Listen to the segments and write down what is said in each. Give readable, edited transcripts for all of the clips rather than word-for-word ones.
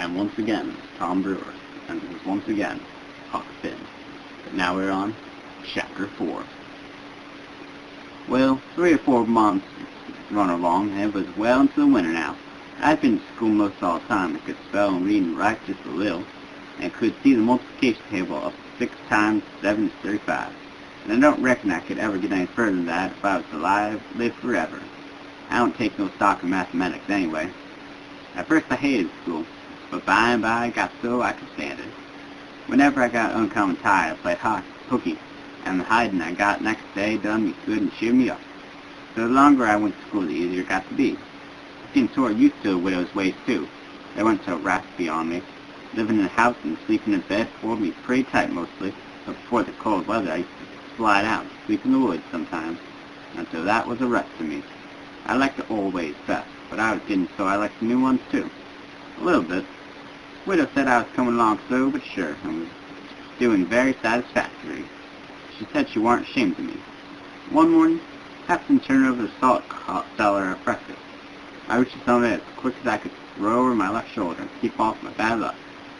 I am once again Tom Brewer, and this is once again Huckleberry. But now we're on Chapter 4. Well, 3 or 4 months run along, and it was well into the winter now. I'd been to school most all the time. I could spell and read and write just a little, and could see the multiplication table of 6 times 7 is 35. And I don't reckon I could ever get any further than that if I was alive, live forever. I don't take no stock in mathematics anyway. At first I hated school, but by and by it got so I could stand it. Whenever I got uncommon tired, I played hooky, and the hiding I got next day done me good and cheered me up. So the longer I went to school, the easier it got to be. I was getting sort of used to the widow's ways too. They weren't so raspy on me. Living in a house and sleeping in bed pulled me pretty tight mostly, but before the cold weather I used to slide out and sleep in the woods sometimes, and so that was a rest to me. I liked the old ways best, but I was getting so I liked the new ones too. A little bit. Widow said I was coming along slow but sure, and was doing very satisfactory. She said she weren't ashamed of me. One morning, Captain turned over the salt cellar at breakfast. I reached the summit as quick as I could throw over my left shoulder and keep off my bad luck.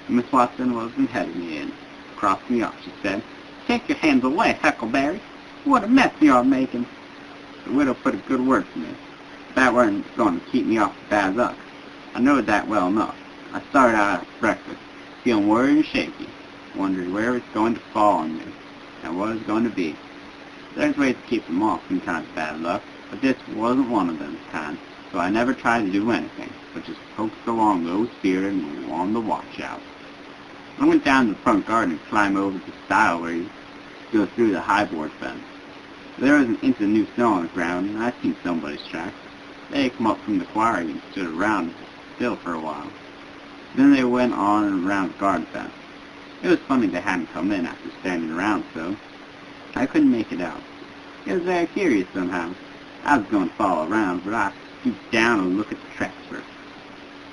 Miss Watson wasn't heading me in. Crossed me off, she said. "Take your hands away, Huckleberry. What a mess you're making." The widow put a good word for me. That weren't going to keep me off the bad luck. I knowed that well enough. I started out after breakfast, feeling worried and shaky, wondering where it was going to fall on me, and what it was going to be. There's ways to keep them off from kind of bad luck, but this wasn't one of them kind, so I never tried to do anything, but just coaxed along low-spirited and on the watch out. I went down to the front garden and climbed over the stile where you go through the high board fence. There was an inch of new snow on the ground, and I'd seen somebody's tracks. They had come up from the quarry and stood around still for a while. Then they went on and around the garden fence. It was funny they hadn't come in after standing around so. I couldn't make it out. It was very curious somehow. I was going to follow around, but I stooped down and looked at the tracks first.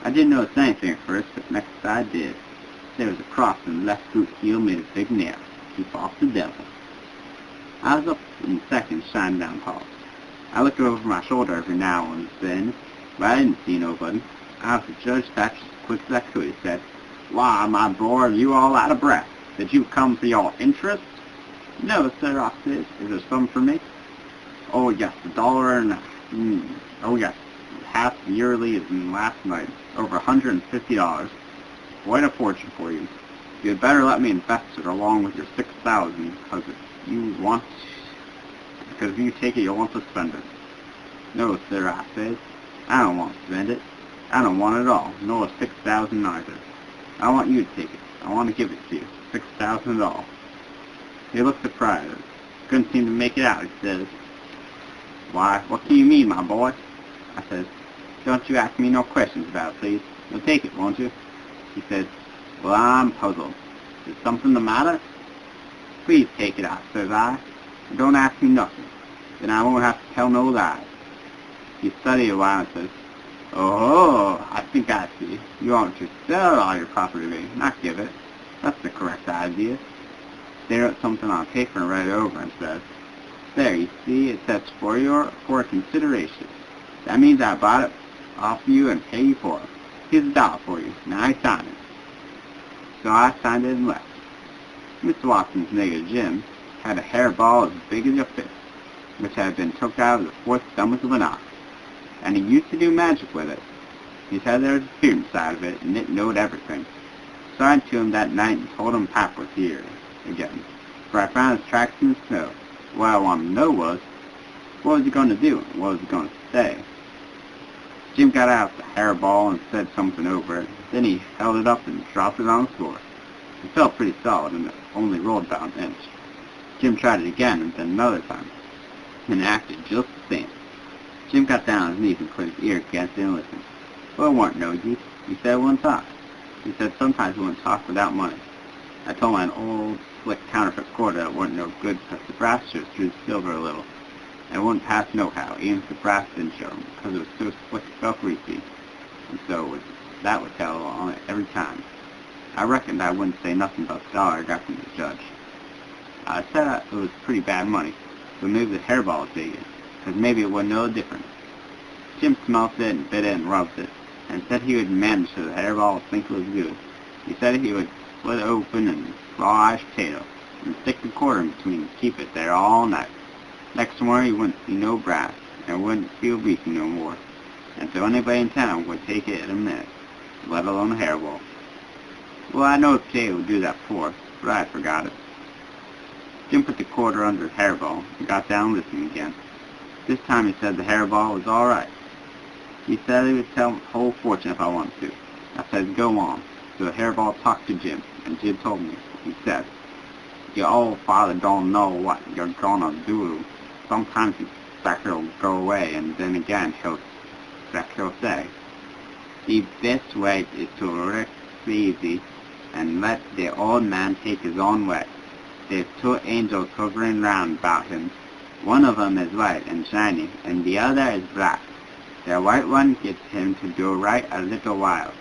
I didn't notice anything at first, but next I did. There was a cross and the left boot heel made a big nail. Keep off the devil. I was up in a second, shining down the hall. I looked over my shoulder every now and then, but I didn't see nobody. I was the judge back as quick as I could. He said, "Why, my boy, are you all out of breath? Did you come for your interest?" "No, sir," I said. "Is there some for me?" "Oh, yes, $1 and oh, yes, half yearly as in last night. Over $150. Quite a fortune for you. You'd better let me invest it along with your $6,000, because if you take it, you'll want to spend it." "No, sir," I said. "I don't want to spend it. I don't want it all, nor $6,000 neither. I want you to take it. I want to give it to you. $6,000 and all." He looked surprised. Couldn't seem to make it out. He says, "Why, what do you mean, my boy?" I said, "Don't you ask me no questions about it, please. You'll take it, won't you?" He said, "Well, I'm puzzled. Is something the matter?" "Please take it," says I. "Don't ask me nothing. Then I won't have to tell no lies." He studied a while and says, "Oh, I think I see. You want to sell all your property to me, not give it. That's the correct idea." They wrote something on paper and read it over and said, "There, you see, it says for a consideration. That means I bought it off you and pay you for it. Here's $1 for you. Now I sign it." So I signed it and left. Mr. Watson's nigger Jim had a hairball as big as your fist, which had been took out of the fourth stomach of an ox, and he used to do magic with it. He said there was a spirit inside of it, and it knowed everything. So I went to him that night and told him Pap was here again, for I found his tracks in the snow. What I wanted to know was, what was he going to do, and what was he going to say? Jim got out the hairball and said something over it. Then he held it up and dropped it on the floor. It felt pretty solid, and it only rolled about an inch. Jim tried it again, and then another time, and it acted just the same. Jim got down on his knees and put his ear against it and listened. Well, it weren't no use. He said it wouldn't talk. He said sometimes it wouldn't talk without money. I told him an old, slick counterfeit quarter that wasn't no good because the brass just drew the silver a little, and it wouldn't pass nohow, even if the brass didn't show him, because it was so slick it felt greasy, and so that would tell on it every time. I reckoned I wouldn't say nothing about the dollar I got from the judge. I said it was pretty bad money, but maybe the hairball would take it, because maybe it wouldn't know the difference. Jim smelt it and bit it and rubbed it. and said he would mend so the hairball would think it was good. He said he would split it open and raw iced potato, and stick the quarter in between and keep it there all night. Next morning he wouldn't see no brass, and wouldn't feel beefy no more, and so anybody in town would take it in a minute, let alone a hairball. Well, I know Jay would do that before, but I forgot it. Jim put the quarter under the hairball and got down listening again. This time he said the hairball was all right. He said he would tell the whole fortune if I wanted to. I said, go on. So the hairball talked to Jim, and Jim told me. He said, your old father don't know what you're gonna do. Sometimes his specter will go away, and then again he'll say, the best way is to rest easy and let the old man take his own way. There's two angels hovering round about him. One of them is white and shiny, and the other is black. The white one gets him to do right a little while.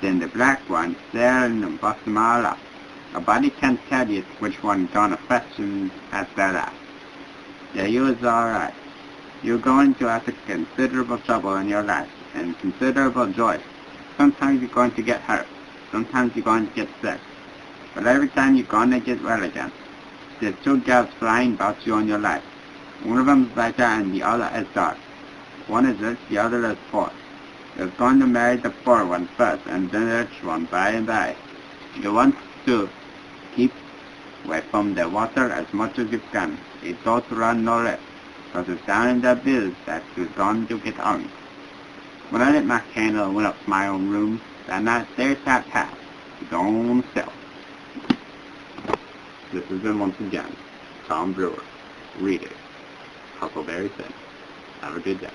Then the black one stares and busts him all up. Nobody can tell you which one gonna fetch him at the last. Yeah, you is all right. You're going to have considerable trouble in your life, and considerable joy. Sometimes you're going to get hurt. Sometimes you're going to get sick. But every time you're going to get well again. There's two girls flying about you in your life. One of them is brighter and the other is dark. One is rich, the other is poor. You're going to marry the poor one first, and then the rich one by and by. You want to keep away from the water as much as you can. It don't run no risk, because it's down in the bills that you're going to get hung. When I lit my candle and went up to my own room, that night there sat Pat, his own self. This has been once again Tom Brewer, reading Huckleberry said. Have a good day.